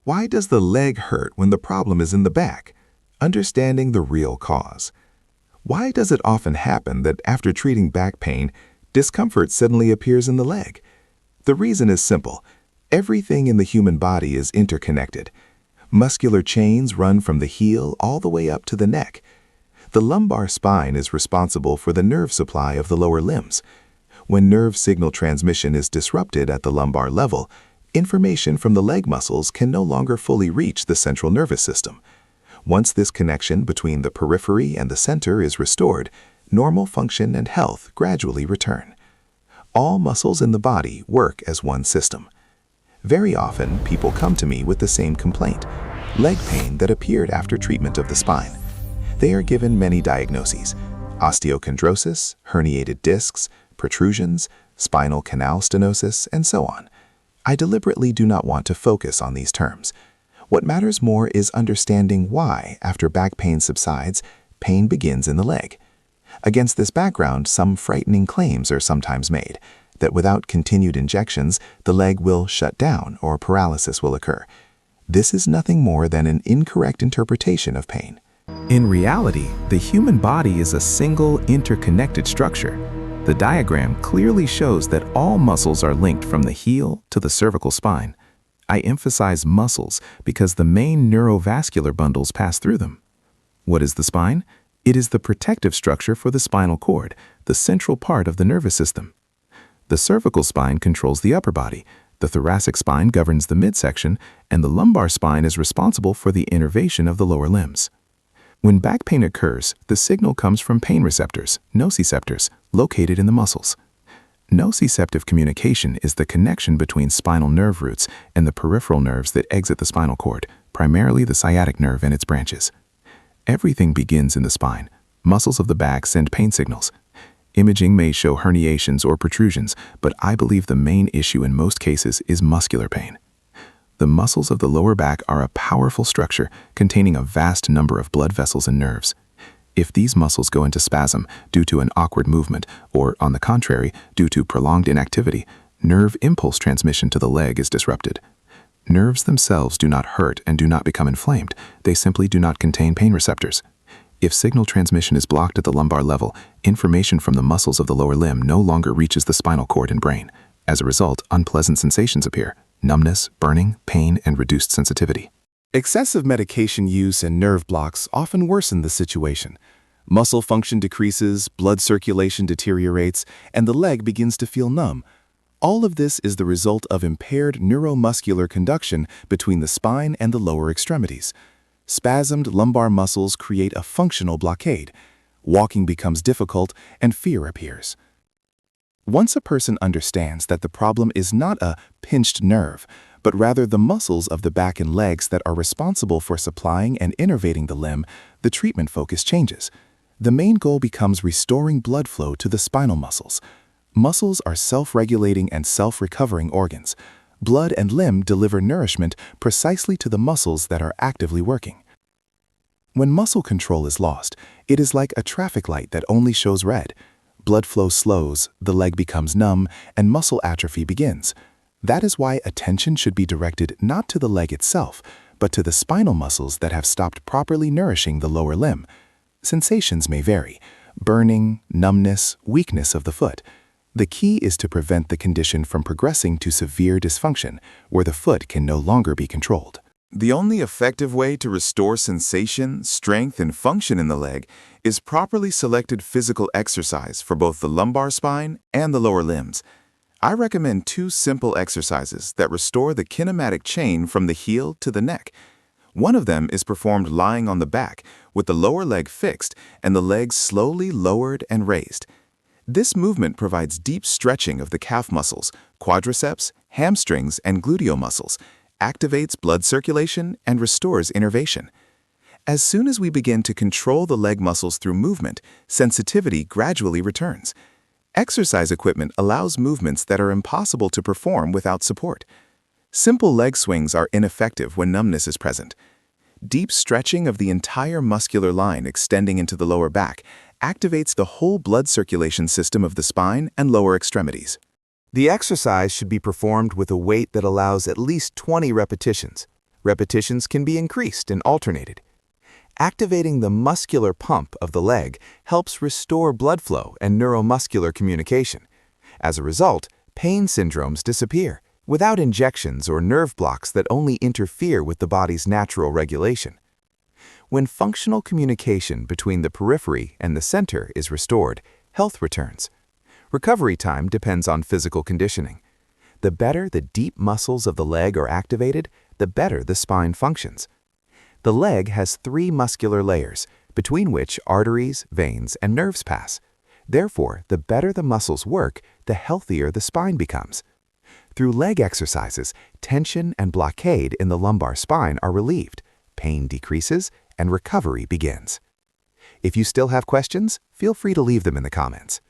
Why does the leg hurt when the problem is in the back? Understanding the real cause. Why does it often happen that after treating back pain, discomfort suddenly appears in the leg? The reason is simple. Everything in the human body is interconnected. Muscular chains run from the heel all the way up to the neck. The lumbar spine is responsible for the nerve supply of the lower limbs. When nerve signal transmission is disrupted at the lumbar level, information from the leg muscles can no longer fully reach the central nervous system. Once this connection between the periphery and the center is restored, normal function and health gradually return. All muscles in the body work as one system. Very often, people come to me with the same complaint, leg pain that appeared after treatment of the spine. They are given many diagnoses: osteochondrosis, herniated discs, protrusions, spinal canal stenosis, and so on. I deliberately do not want to focus on these terms. What matters more is understanding why, after back pain subsides, pain begins in the leg. Against this background, some frightening claims are sometimes made, that without continued injections, the leg will shut down or paralysis will occur. This is nothing more than an incorrect interpretation of pain. In reality, the human body is a single, interconnected structure. The diagram clearly shows that all muscles are linked from the heel to the cervical spine. I emphasize muscles because the main neurovascular bundles pass through them. What is the spine? It is the protective structure for the spinal cord, the central part of the nervous system. The cervical spine controls the upper body, the thoracic spine governs the midsection, and the lumbar spine is responsible for the innervation of the lower limbs. When back pain occurs, the signal comes from pain receptors, nociceptors, located in the muscles. Nociceptive communication is the connection between spinal nerve roots and the peripheral nerves that exit the spinal cord, primarily the sciatic nerve and its branches. Everything begins in the spine. Muscles of the back send pain signals. Imaging may show herniations or protrusions, but I believe the main issue in most cases is muscular pain. The muscles of the lower back are a powerful structure containing a vast number of blood vessels and nerves. If these muscles go into spasm due to an awkward movement, or on the contrary, due to prolonged inactivity, nerve impulse transmission to the leg is disrupted. Nerves themselves do not hurt and do not become inflamed, they simply do not contain pain receptors. If signal transmission is blocked at the lumbar level, information from the muscles of the lower limb no longer reaches the spinal cord and brain. As a result, unpleasant sensations appear: numbness, burning, pain, and reduced sensitivity. Excessive medication use and nerve blocks often worsen the situation. Muscle function decreases, blood circulation deteriorates, and the leg begins to feel numb. All of this is the result of impaired neuromuscular conduction between the spine and the lower extremities. Spasmed lumbar muscles create a functional blockade. Walking becomes difficult and fear appears. Once a person understands that the problem is not a pinched nerve, but rather the muscles of the back and legs that are responsible for supplying and innervating the limb, the treatment focus changes. The main goal becomes restoring blood flow to the spinal muscles. Muscles are self-regulating and self-recovering organs. Blood and limb deliver nourishment precisely to the muscles that are actively working. When muscle control is lost, it is like a traffic light that only shows red. Blood flow slows, the leg becomes numb, and muscle atrophy begins. That is why attention should be directed not to the leg itself, but to the spinal muscles that have stopped properly nourishing the lower limb. Sensations may vary: burning, numbness, weakness of the foot. The key is to prevent the condition from progressing to severe dysfunction, where the foot can no longer be controlled. The only effective way to restore sensation, strength, and function in the leg is properly selected physical exercise for both the lumbar spine and the lower limbs. I recommend 2 simple exercises that restore the kinematic chain from the heel to the neck. One of them is performed lying on the back, with the lower leg fixed and the legs slowly lowered and raised. This movement provides deep stretching of the calf muscles, quadriceps, hamstrings, and gluteal muscles, activates blood circulation, and restores innervation. As soon as we begin to control the leg muscles through movement, sensitivity gradually returns. Exercise equipment allows movements that are impossible to perform without support. Simple leg swings are ineffective when numbness is present. Deep stretching of the entire muscular line extending into the lower back activates the whole blood circulation system of the spine and lower extremities. The exercise should be performed with a weight that allows at least 20 repetitions. Repetitions can be increased and alternated. Activating the muscular pump of the leg helps restore blood flow and neuromuscular communication. As a result, pain syndromes disappear without injections or nerve blocks that only interfere with the body's natural regulation. When functional communication between the periphery and the center is restored, health returns. Recovery time depends on physical conditioning. The better the deep muscles of the leg are activated, the better the spine functions. The leg has 3 muscular layers, between which arteries, veins, and nerves pass. Therefore, the better the muscles work, the healthier the spine becomes. Through leg exercises, tension and blockade in the lumbar spine are relieved, pain decreases, and recovery begins. If you still have questions, feel free to leave them in the comments.